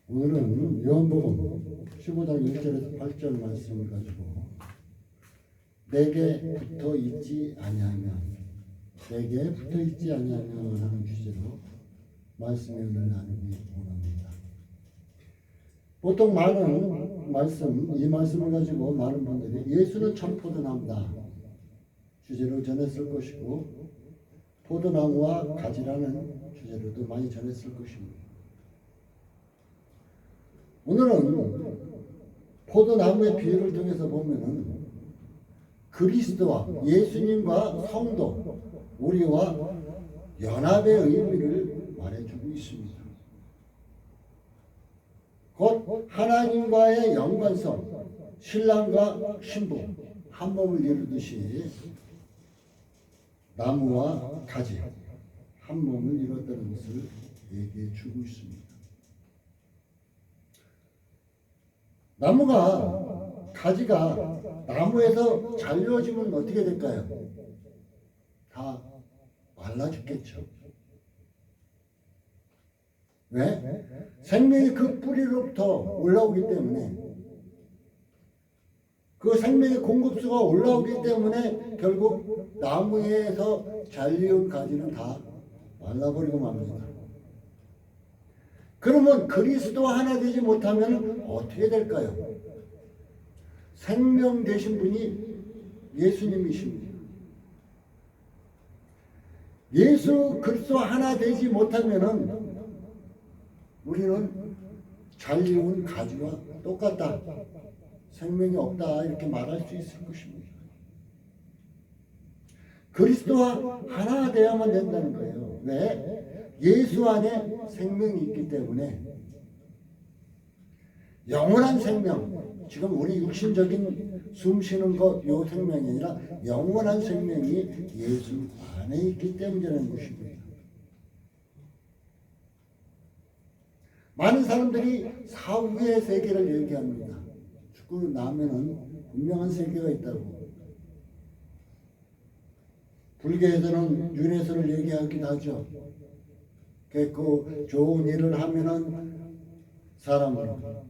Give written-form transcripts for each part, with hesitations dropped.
오늘은 요한복음 15장 1절에서 8절 말씀을 가지고 내게 붙어 있지 아니하면 하는 주제로 말씀을 오늘 나누기 원합니다. 보통 이 말씀을 가지고 많은 분들이 예수는 참 포도나무다 주제로 전했을 것이고, 포도나무와 가지라는 주제로도 많이 전했을 것입니다. 오늘은 포도나무의 비유를 통해서 보면은 그리스도와 예수님과 성도, 우리와 연합의 의미를 말해주고 있습니다. 곧 하나님과의 연관성, 신랑과 신부, 한 몸을 이루듯이 나무와 가지, 한 몸을 이뤘다는 것을 얘기해 주고 있습니다. 가지가 나무에서 잘려지면 어떻게 될까요? 다 말라 죽겠죠. 왜? 생명이 그 뿌리로부터 올라오기 때문에, 그 생명의 공급수가 올라오기 때문에 결국 나무에서 잘리운 가지는 다 말라버리고 맙니다. 그러면 그리스도와 하나 되지 못하면 어떻게 될까요? 생명 되신 분이 예수님이십니다. 예수 그리스도와 하나 되지 못하면 우리는 잘리운 가지와 똑같다, 생명이 없다, 이렇게 말할 수 있을 것입니다. 그리스도와 하나 되어야만 된다는 거예요. 왜? 예수 안에 생명이 있기 때문에. 영원한 생명, 지금 우리 육신적인 숨 쉬는 것, 요 생명이 아니라 영원한 생명이 예수 안에 있기 때문이라는 것입니다. 많은 사람들이 사후의 세계를 얘기합니다. 죽고 나면은 분명한 세계가 있다고. 불교에서는 윤회설을 얘기하기도 하죠. 그 좋은 일을 하면은 사람으로,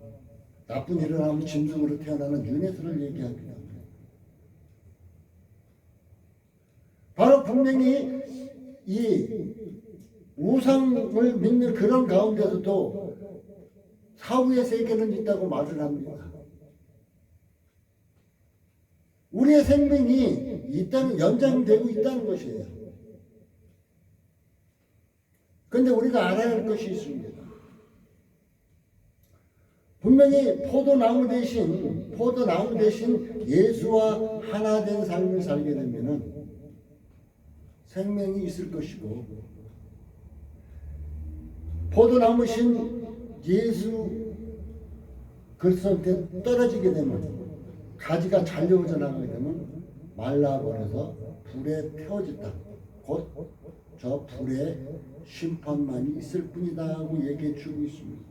나쁜 일을 하면 짐승으로 태어나는 윤회설을 얘기하기도 합니다. 바로 분명히 이 우상을 믿는 그런 가운데서도 사후의 세계는 있다고 말을 합니다. 우리의 생명이 연장되고 있다는 것이에요. 그런데 우리가 알아야 할 것이 있습니다. 분명히 포도나무 대신 예수와 하나 된 삶을 살게 되면은 생명이 있을 것이고, 포도나무신 예수 그리스도한테 떨어지게 되면, 가지가 잘려져 나가게 되면 말라버려서 불에 태워졌다. 곧 저 불에 심판만이 있을 뿐이다 하고 얘기해 주고 있습니다.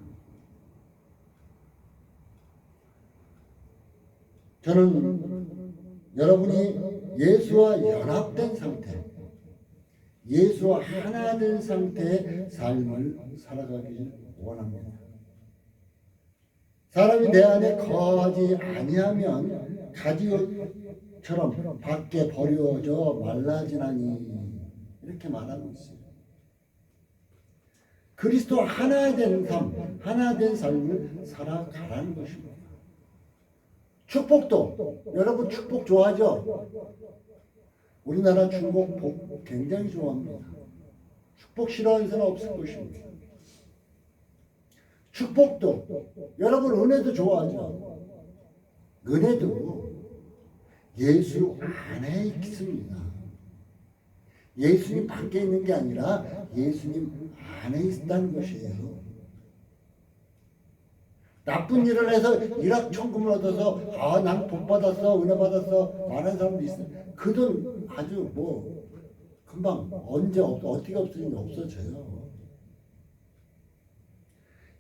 저는 여러분이 예수와 연합된 상태, 예수와 하나 된 상태의 삶을 살아가길 원합니다. 사람이 내 안에 거하지 아니하면 가지처럼 밖에 버려져 말라지나니, 이렇게 말하고 있어요. 그리스도와 하나 된 삶, 하나 된 삶을 살아가라는 것입니다. 축복도, 여러분 축복 좋아하죠? 우리나라 축복 굉장히 좋아합니다. 축복 싫어하는 사람 없을 것입니다. 축복도, 여러분 은혜도 좋아하죠? 은혜도 예수 안에 있습니다. 예수님 밖에 있는 게 아니라 예수님 안에 있다는 것이에요. 나쁜 일을 해서 일확천금을 얻어서 난 복 받았어, 은혜 받았어 말하는 사람도 있어요. 그 돈 아주 금방 언제 어떻게 없어지는지 없어져요.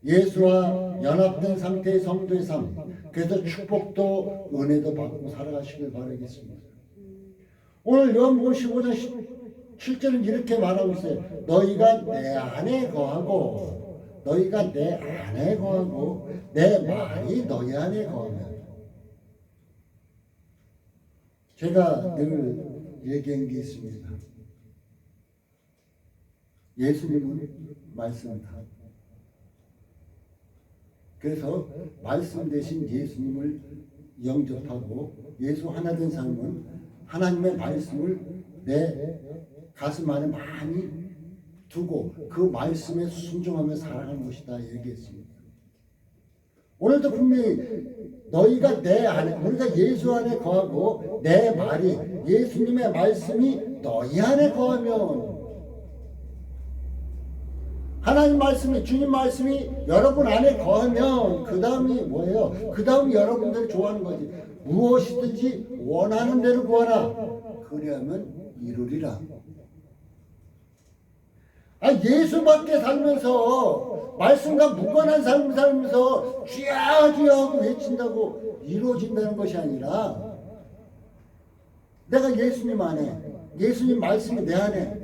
예수와 연합된 상태의 성도의 삶, 그래서 축복도 은혜도 받고 살아가시길 바라겠습니다. 오늘 요한복음 15장 7절은 이렇게 말하고 있어요. 너희가 내 안에 거하고 너희가 내 안에 거하고 내 말이 너희 안에 거하면. 제가 늘 얘기한 게 있습니다. 예수님은 말씀이다. 그래서 말씀 대신 예수님을 영접하고 예수 하나 된 삶은 하나님의 말씀을 내 가슴 안에 많이 두고 그 말씀에 순종하며 살아가는 것이다 얘기했습니다. 오늘도 분명히 너희가 내 안에, 우리가 예수 안에 거하고 내 말이, 예수님의 말씀이 너희 안에 거하면, 하나님 말씀이, 주님 말씀이 여러분 안에 거하면 그 다음이 뭐예요? 그 다음이 여러분들이 좋아하는 거지. 무엇이든지 원하는 대로 구하라. 그리하면 이루리라. 예수 밖에 살면서 말씀과 무관한 삶을 살면서 주야 주야 하고 외친다고 이루어진다는 것이 아니라, 내가 예수님 안에, 예수님 말씀이 내 안에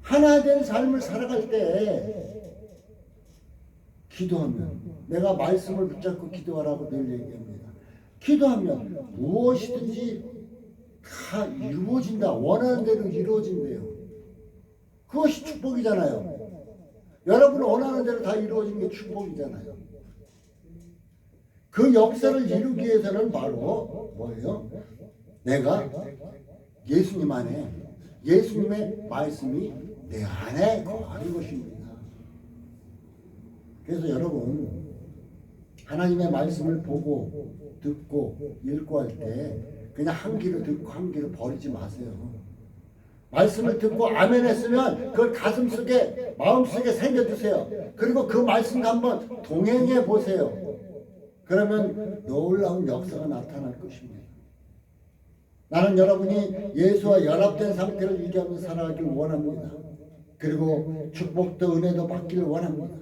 하나 된 삶을 살아갈 때 기도하면, 내가 말씀을 붙잡고 기도하라고 늘 얘기합니다. 기도하면 무엇이든지 다 이루어진다. 원하는 대로 이루어진대요. 그것이 축복이잖아요. 여러분 원하는 대로 다 이루어진 게 축복이잖아요. 그 역사를 이루기 위해서는 바로 뭐예요? 내가 예수님 안에, 예수님의 말씀이 내 안에 거하는 것입니다. 그래서 여러분, 하나님의 말씀을 보고 듣고 읽고 할 때 그냥 한 귀로 듣고 한 귀로 버리지 마세요. 말씀을 듣고 아멘 했으면 그걸 가슴속에, 마음속에 새겨두세요. 그리고 그 말씀과 한번 동행해 보세요. 그러면 놀라운 역사가 나타날 것입니다. 나는 여러분이 예수와 연합된 상태를 유지하면서 살아가길 원합니다. 그리고 축복도 은혜도 받기를 원합니다.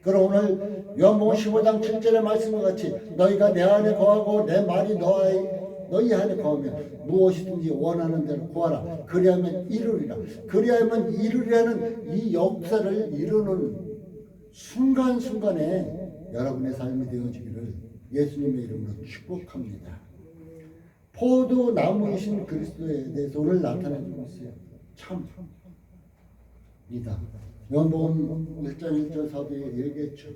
그럼 오늘 요한복음 15장 7절의 말씀과 같이 너희가 내 안에 거하고 내 말이 너희 안에 거하면 무엇이든지 원하는 대로 구하라. 그리하면 이루리라. 그리하면 이루리라는 이 역사를 이루는 순간순간에 여러분의 삶이 되어지기를 예수님의 이름으로 축복합니다. 포도나무이신 그리스도에 대해서 오늘 나타내주고 있어요. 참이다. 요한복음 1장 1절 사도에 얘기했죠.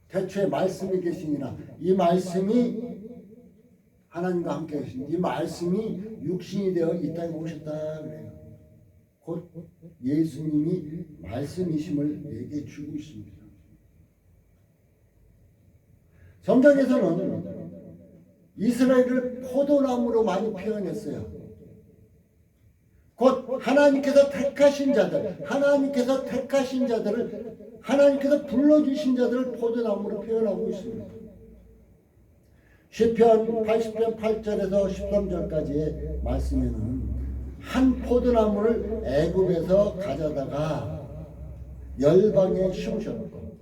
태초에 말씀이 계시니라. 이 말씀이 하나님과 함께 계신, 이 말씀이 육신이 되어 이 땅에 오셨다 그래요. 곧 예수님이 말씀이심을 얘기해 주고 있습니다. 성경에서는 이스라엘을 포도나무로 많이 표현했어요. 곧 하나님께서 택하신 자들, 하나님께서 택하신 자들을, 하나님께서 불러주신 자들을 포도나무로 표현하고 있습니다. 시편 80편 8절에서 13절까지의 말씀에는 한 포도나무를 애굽에서 가져다가 열방에 심으셨고,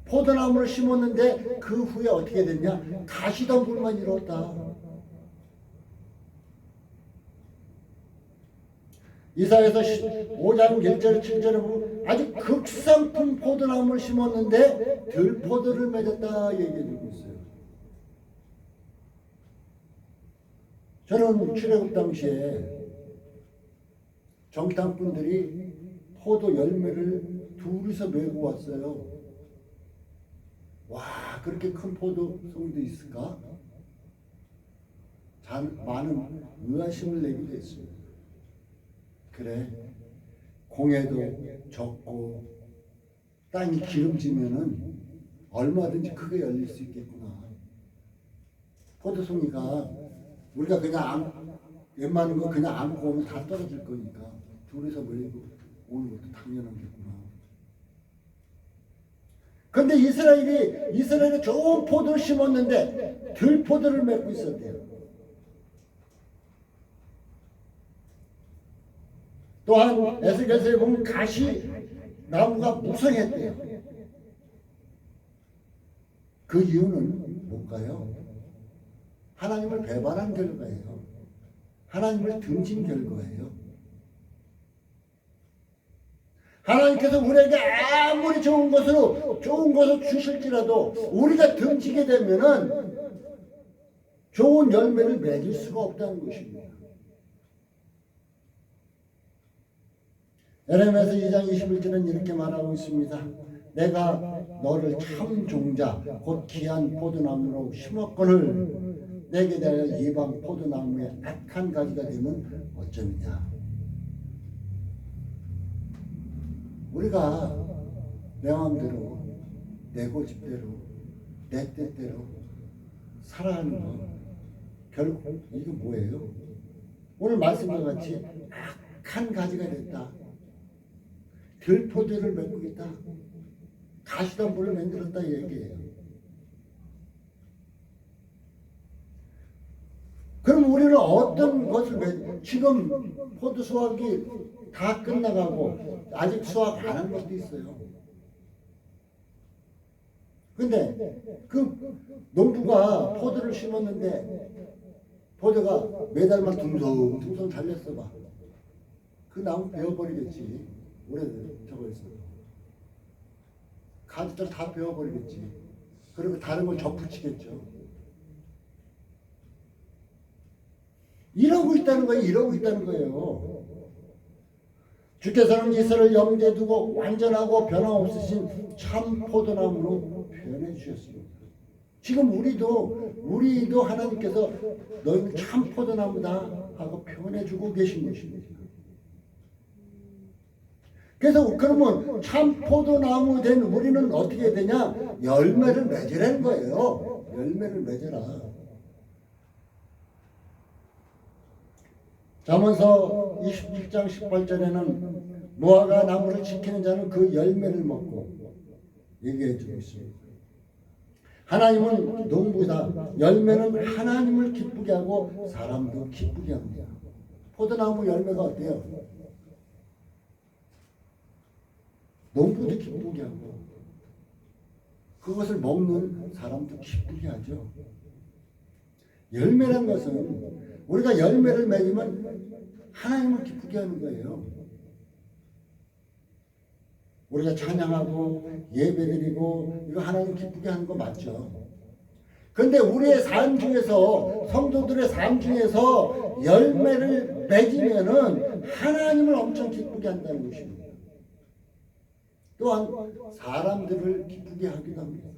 포도나무를 심었는데 그 후에 어떻게 됐냐? 가시덤불만 이뤘다. 이사야서 5장 1절 7절에 보면 아주 극상품 포도나무를 심었는데 들포도를 맺었다 얘기해주고 있어요. 저는 출애굽 당시에 정탐꾼들이 포도 열매를 둘이서 메고 왔어요. 와, 그렇게 큰 포도 송이도 있을까? 많은 의아심을 내기도 했습니다. 그래, 공해도 적고 땅이 기름지면은 얼마든지 크게 열릴 수 있겠구나. 포도송이가 우리가 그냥 웬만한 거 그냥 안고 오면 다 떨어질 거니까 둘이서 몰리고 오는 것도 당연하겠구나. 그런데 이스라엘이 좋은 포도를 심었는데 들포도를 맺고 있었대요. 또한 에스겔서에 보면 가시 나무가 무성했대요. 그 이유는 뭘까요? 하나님을 배반한 결과예요. 하나님을 등진 결과예요. 하나님께서 우리에게 아무리 좋은 것을 주실지라도 우리가 등지게 되면은 좋은 열매를 맺을 수가 없다는 것입니다. 에레미야서 2장 21절은 이렇게 말하고 있습니다. 내가 너를 참 종자 곧 귀한 포도나무로 심었거늘 내게 대하여 이방 포도나무의 악한 가지가 되면 어쩌느냐. 우리가 내 마음대로 내 고집대로 내 뜻대로 살아가는 거 결국 이게 뭐예요? 오늘 말씀과 같이 악한 가지가 됐다. 들포대를 맺고 있다. 가시덤불을 만들었다 얘기해요. 그럼 우리는 어떤 것을 지금 포도 수확이 다 끝나가고 아직 수확 안 한 것도 있어요. 근데 그 농부가 포도를 심었는데 포도가 매달만 둥성둥성 달렸어 봐. 그 나무 베어버리겠지. 오래된 저거 있어. 가지들 다 베어버리겠지. 그리고 다른 걸 접붙이겠죠. 이러고 있다는 거예요. 이러고 있다는 거예요. 주께서는 이스라엘을 염두에 두고 완전하고 변함없으신 참 포도나무로 표현해 주셨습니다. 지금 우리도 하나님께서 너희는 참 포도나무다 하고 표현해 주고 계신 것입니다. 그래서 그러면 참 포도나무 된 우리는 어떻게 되냐? 열매를 맺으라는 거예요. 열매를 맺어라. 잠언서 27장 18절에는 무화과 나무를 지키는 자는 그 열매를 먹고 얘기해 주고 있습니다. 하나님은 농부다. 열매는 하나님을 기쁘게 하고 사람도 기쁘게 합니다. 포도나무 열매가 어때요? 농부도 기쁘게 하고 그것을 먹는 사람도 기쁘게 하죠. 열매란 것은 우리가 열매를 맺으면 하나님을 기쁘게 하는 거예요. 우리가 찬양하고 예배드리고 이거 하나님 기쁘게 하는 거 맞죠. 그런데 우리의 삶 중에서 성도들의 삶 중에서 열매를 맺으면은 하나님을 엄청 기쁘게 한다는 것입니다. 또한 사람들을 기쁘게 하기도 합니다.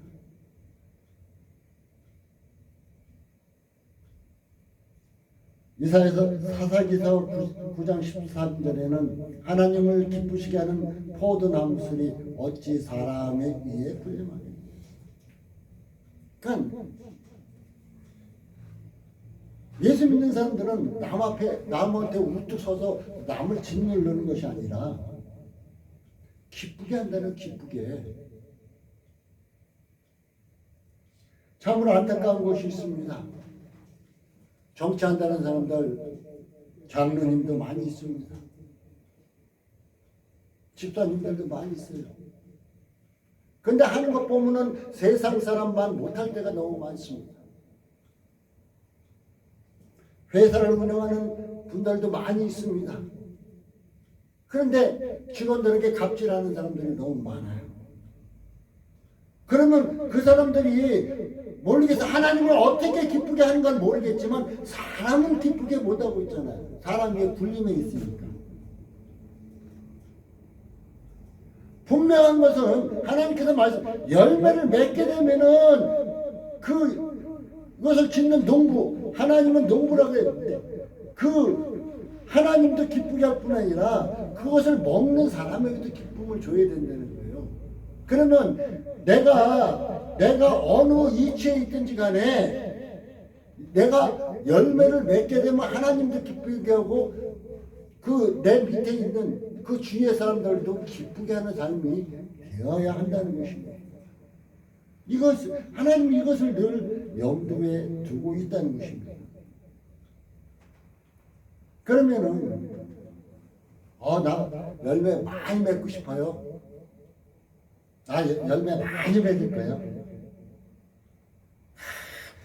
이사야서 사사기서 9장 13절에는 하나님을 기쁘시게 하는 포도나무술이 어찌 사람의 위에 풀림하느냐. 그러니까 예수 믿는 사람들은 남한테 우뚝 서서 남을 짓누르는 것이 아니라 기쁘게 한다는 기쁘게. 참으로 안타까운 것이 있습니다. 정치한다는 사람들, 장로님도 많이 있습니다. 집사님들도 많이 있어요. 근데 하는 것 보면은 세상 사람만 못할 때가 너무 많습니다. 회사를 운영하는 분들도 많이 있습니다. 그런데 직원들에게 갑질하는 사람들이 너무 많아요. 그러면 그 사람들이 모르겠어. 하나님을 어떻게 기쁘게 하는 건 모르겠지만 사람은 기쁘게 못하고 있잖아요. 사람 위에 굴림에 있으니까. 분명한 것은 하나님께서 열매를 맺게 되면은 그것을 짓는 농부, 하나님은 농부라고 했는데 그 하나님도 기쁘게 할 뿐 아니라 그것을 먹는 사람에게도 기쁨을 줘야 된다는 거예요. 그러면 내가 어느 이치에 있든지 간에 내가 열매를 맺게 되면 하나님도 기쁘게 하고 그 내 밑에 있는 그 주위의 사람들도 기쁘게 하는 삶이 되어야 한다는 것입니다. 하나님이 이것을 늘 염두에 두고 있다는 것입니다. 그러면은 나 열매 많이 맺고 싶어요. 열매 많이 맺을 거예요.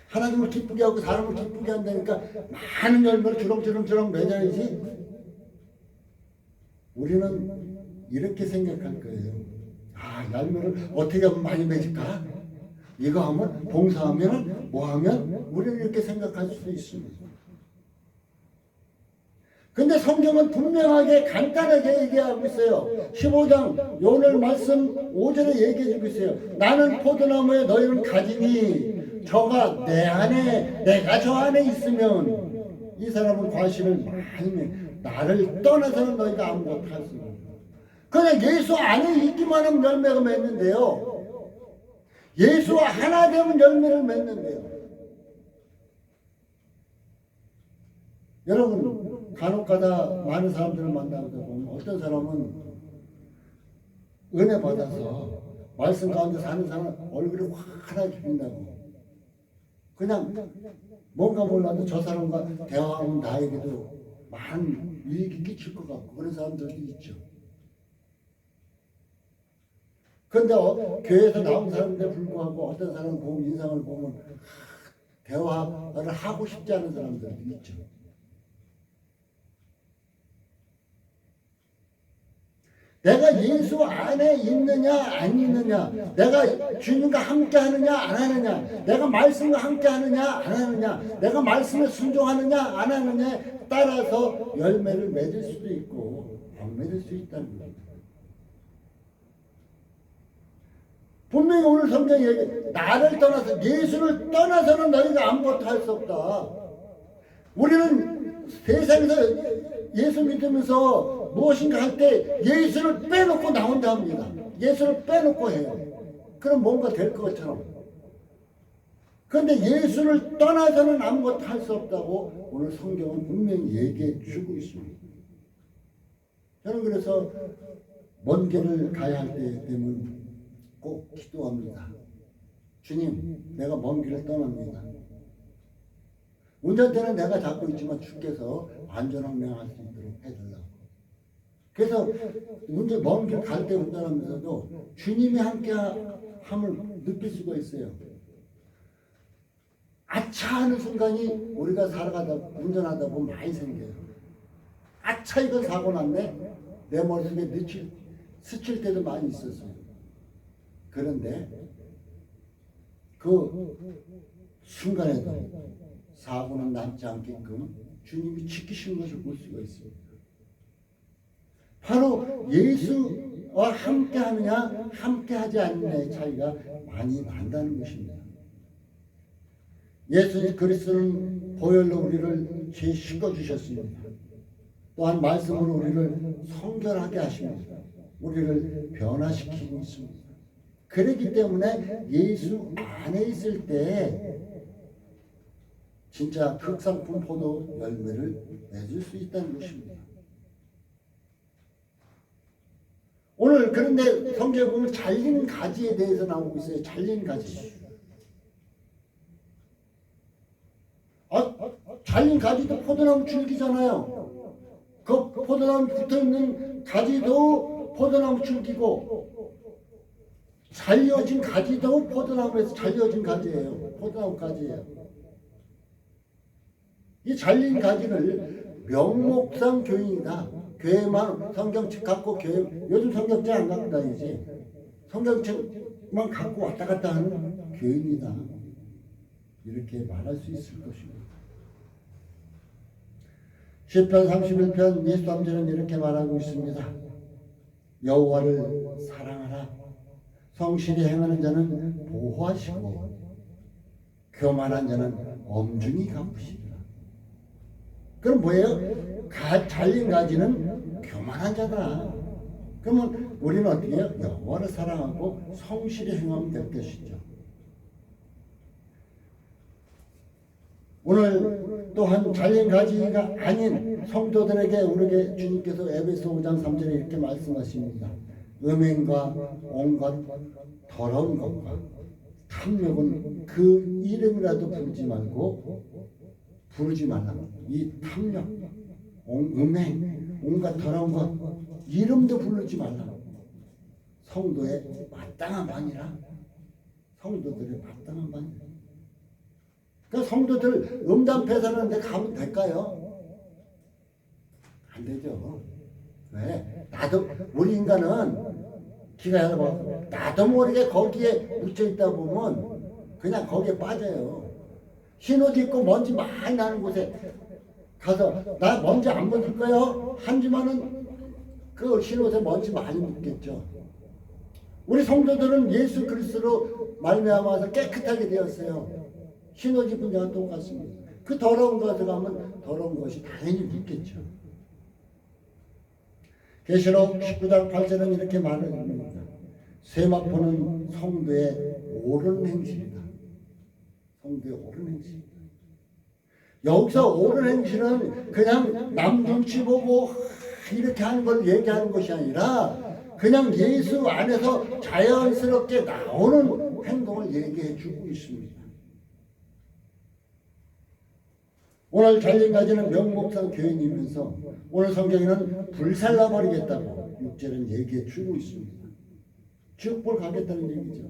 하나님을 기쁘게 하고 사람을 기쁘게 한다니까 많은 열매를 주렁주렁 맺어야지. 우리는 이렇게 생각할 거예요. 아, 열매를 어떻게 하면 많이 맺을까? 이거 하면 봉사하면 뭐 하면 우리는 이렇게 생각할 수도 있습니다. 근데 성경은 분명하게 간단하게 얘기하고 있어요. 15장 오늘 말씀 5절에 얘기해 주고 있어요. 나는 포도나무에 너희는 가지니 저가 내 안에 내가 저 안에 있으면 이 사람은 과실을 많이 내. 나를 떠나서는 너희가 아무것도 할 수 없는. 그냥 예수 안에 있기만 하면 열매가 맺는데요. 예수와 하나 되면 열매를 맺는데요. 여러분 간혹가다 많은 사람들을 만나다 보면 어떤 사람은 은혜 받아서 말씀 가운데 사는 사람은 얼굴이 환하게 빛나고 그냥 뭔가 몰라도 저 사람과 대화하면 나에게도 많은 이익이 끼칠 것 같고 그런 사람들도 있죠. 그런데 교회에서 나온 사람인데 불구하고 어떤 사람은 보면 인상을 보면 대화를 하고 싶지 않은 사람들도 있죠. 내가 예수 안에 있느냐 안 있느냐, 내가 주님과 함께 하느냐 안 하느냐, 내가 말씀과 함께 하느냐 안 하느냐, 내가 말씀에 순종하느냐 안 하느냐에 따라서 열매를 맺을 수도 있고 안 맺을 수 있다는 겁니다. 분명히 오늘 성경이 얘기해, 나를 떠나서 예수를 떠나서는 너희가 아무것도 할 수 없다. 우리는 세상에서 예수 믿으면서 무엇인가 할 때 예수를 빼놓고 나온다 합니다. 예수를 빼놓고 해요. 그럼 뭔가 될 것처럼. 그런데 예수를 떠나서는 아무것도 할 수 없다고 오늘 성경은 분명히 얘기해 주고 있습니다. 저는 그래서 먼 길을 가야 할 때 되면 꼭 기도합니다. 주님, 내가 먼 길을 떠납니다. 운전대는 내가 잡고 있지만 주께서 안전운행할 수 있도록 해달라고. 그래서 먼 길 갈 때 운전하면서도 주님이 함께함을 느낄 수가 있어요. 아차 하는 순간이 우리가 살아가다 운전하다 보면 많이 생겨요. 아차 이건 사고 났네. 내 머릿속에 스칠 때도 많이 있었어요. 그런데 그 순간에도 사고는 남지 않게끔 주님이 지키시는 것을 볼 수가 있습니다. 바로 예수와 함께 하느냐 함께 하지 않느냐의 차이가 많이 난다는 것입니다. 예수 그리스도는 보혈로 우리를 죄 씻어 주셨습니다. 또한 말씀으로 우리를 성결하게 하십니다. 우리를 변화시키고 있습니다. 그렇기 때문에 예수 안에 있을 때 진짜 극상품 포도 열매를 맺을 수 있다는 것입니다. 오늘 그런데 성경에 보면 잘린 가지에 대해서 나오고 있어요. 잘린 가지. 잘린 가지도 포도나무 줄기잖아요. 그 포도나무 붙어있는 가지도 포도나무 줄기고 잘려진 가지도 포도나무에서 잘려진 가지예요. 포도나무 가지예요. 이 잘린 가지를 명목상 교인이다. 교회만 성경책 갖고 교회 요즘 성경책 안 갖고 다니지. 성경책만 갖고 왔다 갔다 하는 교인이다. 이렇게 말할 수 있을 것입니다. 시편 31편 23절은 이렇게 말하고 있습니다. 여호와를 사랑하라. 성실히 행하는 자는 보호하시고 교만한 자는 엄중히 갚으시리라. 그럼 뭐예요? 잘린 가지는 교만한 자다. 그러면 우리는 어떻게 해요? 여호와를 사랑하고 성실히 행하면 될 것이죠. 오늘 또한 잘린 가지가 아닌 성도들에게 우리에게 주님께서 에베소 5장 3절에 이렇게 말씀하십니다. 음행과 온갖 더러운 것과 탐욕은 그 이름이라도 부르지 말라고. 이 탐욕, 음행, 온갖 더러운 것 이름도 부르지 말라고. 성도의 마땅한 방이라. 성도들의 마땅한 방이라. 그 성도들 음담 패설하는데 가면 될까요? 안 되죠. 왜? 나도 우리 인간은 기가 얇아. 나도 모르게 거기에 묻혀 있다 보면 그냥 거기에 빠져요. 흰옷 입고 먼지 많이 나는 곳에 가서 나 먼지 안 묻을 거요? 한 주만은 그 흰옷에 먼지 많이 묻겠죠. 우리 성도들은 예수 그리스도로 말미암아서 깨끗하게 되었어요. 흰옷 입은 자와 똑같습니다. 그 더러운 것에 가면 더러운 것이 당연히 묻겠죠. 계시록 19장 8절은 이렇게 말합니다. 세마포는 성도의 옳은 행실이다. 성도의 옳은 행실. 여기서 옳은 행실은 그냥 남 눈치 보고 이렇게 하는 걸 얘기하는 것이 아니라 그냥 예수 안에서 자연스럽게 나오는 행동을 얘기해 주고 있습니다. 오늘 잘린가지는 명목상 교인이면서 오늘 성경에는 불살라버리겠다고 6절은 얘기해 주고 있습니다. 지옥불 가겠다는 얘기죠.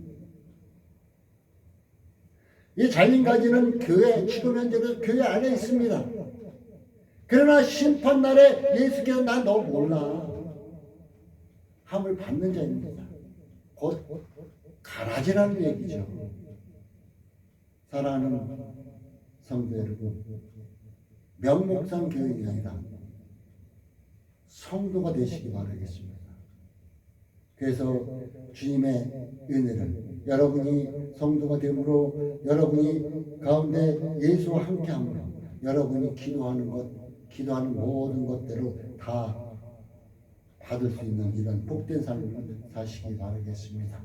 이 잘린가지는 교회, 지금 현재는 교회 안에 있습니다. 그러나 심판날에 예수께서 난 너 몰라 함을 받는 자입니다. 곧 가라지라는 얘기죠. 사랑하는 성도 여러분, 명목상 교인이 아니라 성도가 되시기 바라겠습니다. 그래서 주님의 은혜를 여러분이 성도가 되므로 여러분이 가운데 예수와 함께함으로 여러분이 기도하는 모든 것대로 다 받을 수 있는 이런 복된 삶을 사시기 바라겠습니다.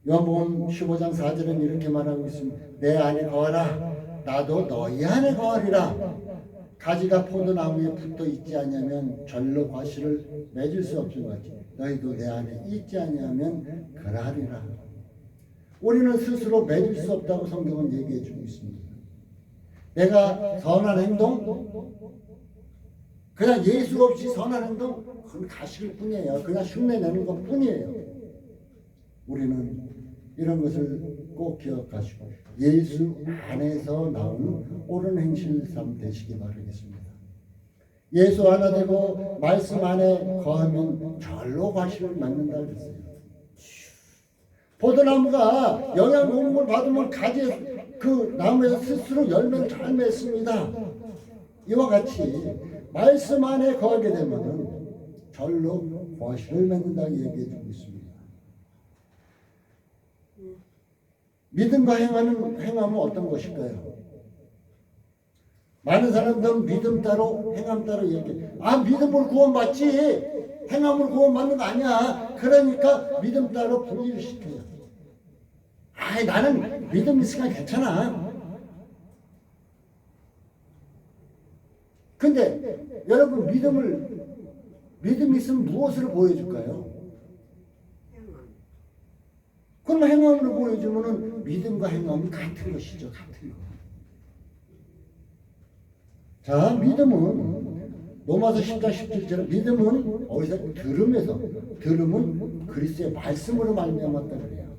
요한복음 15장 4절은 이렇게 말하고 있습니다. 내 안에 거하라 나도 너희 안에 거하리라. 가지가 포도나무에 붙어 있지 않으면 절로 과실을 맺을 수 없을 것 같이 너희도 내 안에 있지 않으면 그러하리라. 우리는 스스로 맺을 수 없다고 성경은 얘기해 주고 있습니다. 내가 선한 행동, 그냥 예수 없이 선한 행동, 그건 가실 뿐이에요. 그냥 흉내내는 것 뿐이에요. 우리는 이런 것을 꼭 기억하시고 예수 안에서 나오는 옳은 행실 삶 되시기 바라겠습니다. 예수 하나 되고 말씀 안에 거하면 절로 과실을 맺는다 그랬어요. 포도나무가 영양 공급을 받으면 가지 그 나무에서 스스로 열매를 잘 맺습니다. 이와 같이 말씀 안에 거하게 되면 절로 과실을 맺는다고 얘기해 주고 있습니다. 믿음과 행함은 어떤 것일까요? 많은 사람들은 믿음 따로 행함 따로 얘기해. 믿음으로 구원받지 행함으로 구원받는 거 아니야. 그러니까 믿음 따로 분리를 시켜요. 나는 믿음 있으니까 괜찮아. 근데 여러분 믿음 있으면 무엇으로 보여줄까요? 그럼 행함으로 보여주면은 믿음과 행함이 같은 것이죠. 같은 거. 자, 믿음은 로마서 10장 17절에 믿음은 어디서 들음은 그리스도의 말씀으로 말미암았다 그래요.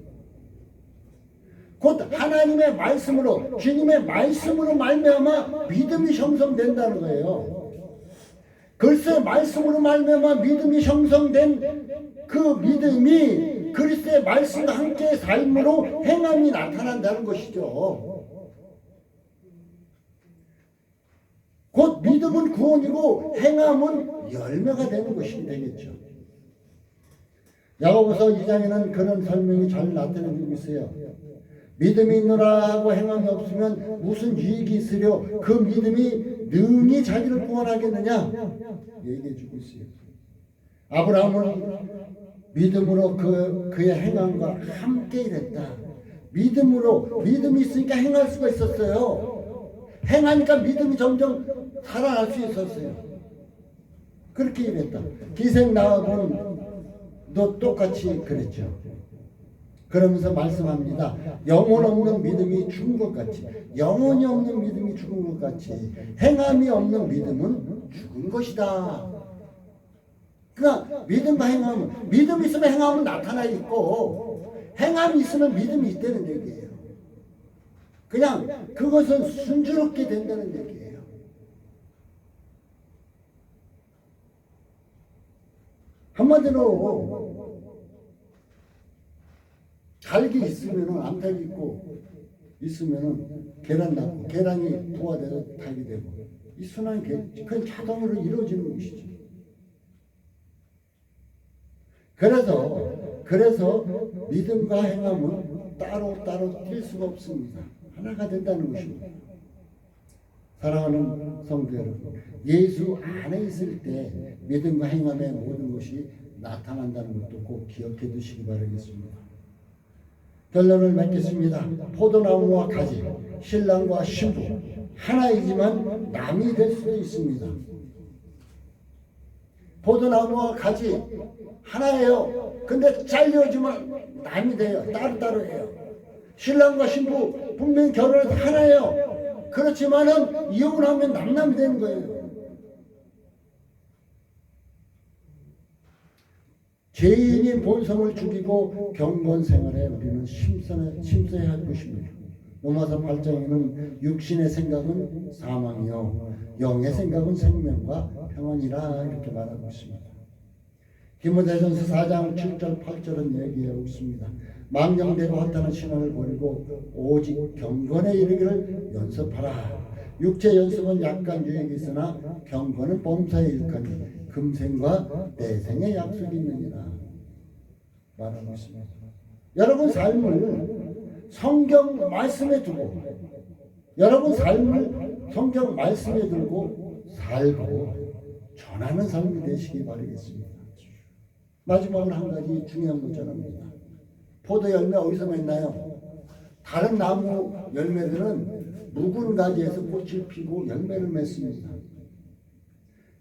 곧 하나님의 말씀으로 주님의 말씀으로 말미암아 믿음이 형성된다는 거예요. 그리스도의 말씀으로 말미암아 믿음이 형성된 그 믿음이 그리스도의 말씀과 함께 삶으로 행함이 나타난다는 것이죠. 곧 믿음은 구원이고 행함은 열매가 되는 것이 되겠죠. 야고보서 2장에는 그런 설명이 잘 나타내고 있어요. 믿음이 있노라 하고 행함이 없으면 무슨 유익이 있으려 그 믿음이 능히 자기를 구원하겠느냐 얘기해 주고 있어요. 아브라함은 믿음으로 그의 행함과 함께 일했다. 믿음이 있으니까 행할 수가 있었어요. 행하니까 믿음이 점점 살아날 수 있었어요. 그렇게 일했다. 기생 나아본도 똑같이 그랬죠. 그러면서 말씀합니다. 영혼 없는 믿음이 죽은 것 같이, 영혼이 없는 믿음이 죽은 것 같이 행함이 없는 믿음은 죽은 것이다. 그러니까 믿음과 행함은, 믿음이 있으면 행함은 나타나 있고 행함이 있으면 믿음이 있다는 얘기예요. 그냥 그것은 순조롭게 된다는 얘기예요. 한마디로 닭이 있으면은 암탉이 있고 있으면은 계란 낳고 계란이 부화돼서 닭이 되고 이 순환이 그건 자동으로 이루어지는 것이죠. 그래서 믿음과 행함은 따로 뛸 수가 없습니다. 하나가 된다는 것입니다. 사랑하는 성도 여러분, 예수 안에 있을 때 믿음과 행함의 모든 것이 나타난다는 것도 꼭 기억해 두시기 바라겠습니다. 결론을 맺겠습니다. 포도나무와 가지, 신랑과 신부 하나이지만 남이 될 수도 있습니다. 포도나무와 가지 하나예요. 근데 잘려지면 남이 돼요. 따로따로 해요. 신랑과 신부 분명히 결혼해서 하나예요. 그렇지만은 이혼하면 남남이 되는 거예요. 죄인이 본성을 죽이고 경건 생활에 우리는 심서야 할 것입니다. 로마서 8장에는 육신의 생각은 사망이요 영의 생각은 생명과 평안이라 이렇게 말하고 있습니다. 디모데전서 4장 7절 8절은 얘기하고 있습니다. 망령되고 허탄한 신앙을 버리고 오직 경건에 이르기를 연습하라. 육체 연습은 약간 유익이 있으나 경건은 범사의 일까니 금생과 내생의 약속이 있느니라 말하고 있습니다. 여러분 삶을 성경 말씀에 두고 여러분 삶을 성경 말씀에 두고 살고 전하는 삶이 되시기 바라겠습니다. 마지막으로 한 가지 중요한 것 전합니다. 포도 열매 어디서 맺나요? 다른 나무 열매들은 묵은 가지에서 꽃을 피고 열매를 맺습니다.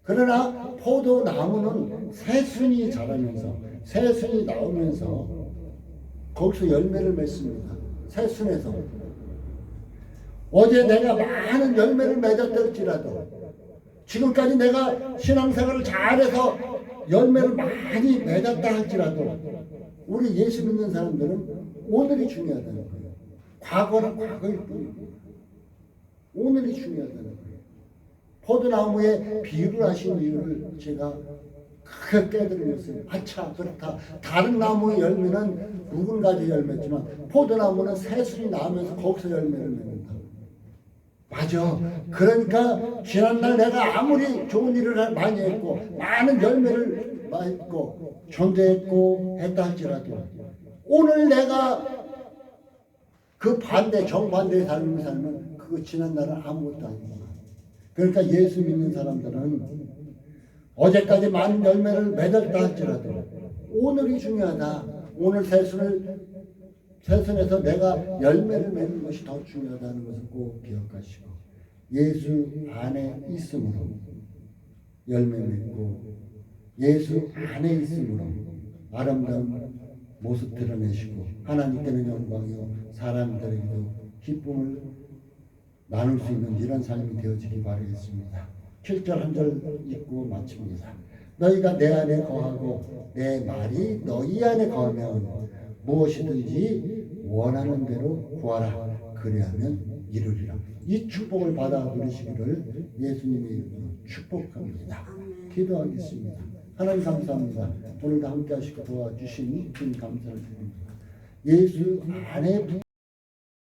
그러나 포도 나무는 새순이 자라면서 새순이 나오면서 거기서 열매를 맺습니다. 새순에서. 어제 내가 많은 열매를 맺었을지라도 지금까지 내가 신앙생활을 잘해서 열매를 많이 맺었다 할지라도 우리 예수 믿는 사람들은 오늘이 중요하다는 거예요. 과거는 과거일 뿐이고 오늘이 중요하다는 거예요. 포도나무에 비유를 하신 이유를 제가 크게 깨달았어요. 아차 그렇다. 다른 나무의 열매는 묵은 가지 열매지만 포도나무는 새순이 나오면서 거기서 열매를 맺는다. 맞아. 그러니까 지난날 내가 아무리 좋은 일을 많이 했고 많은 열매를 맺고 존재했고 했다 할지라도 오늘 내가 그 반대 정반대의 삶을 살면 그거 지난날은 아무것도 아닙니다. 그러니까 예수 믿는 사람들은 어제까지 많은 열매를 맺었다 할지라도 오늘이 중요하다. 오늘 새순에서 내가 열매를 맺는 것이 더 중요하다는 것을 꼭 기억하시고 예수 안에 있음으로 열매 맺고 예수 안에 있음으로 아름다운 모습 드러내시고 하나님께는 영광이요 사람들에게도 기쁨을 나눌 수 있는 이런 삶이 되어지기 바라겠습니다. 7절 한 절 읽고 마칩니다. 너희가 내 안에 거하고 내 말이 너희 안에 거하면 무엇이든지 원하는 대로 구하라. 그리하면 이루리라. 이 축복을 받아 누리시기를 예수님의 이름으로 축복합니다. 기도하겠습니다. 하나님 감사합니다. 오늘도 함께 하시고 도와주신 주님 감사를 드립니다. 예수 안에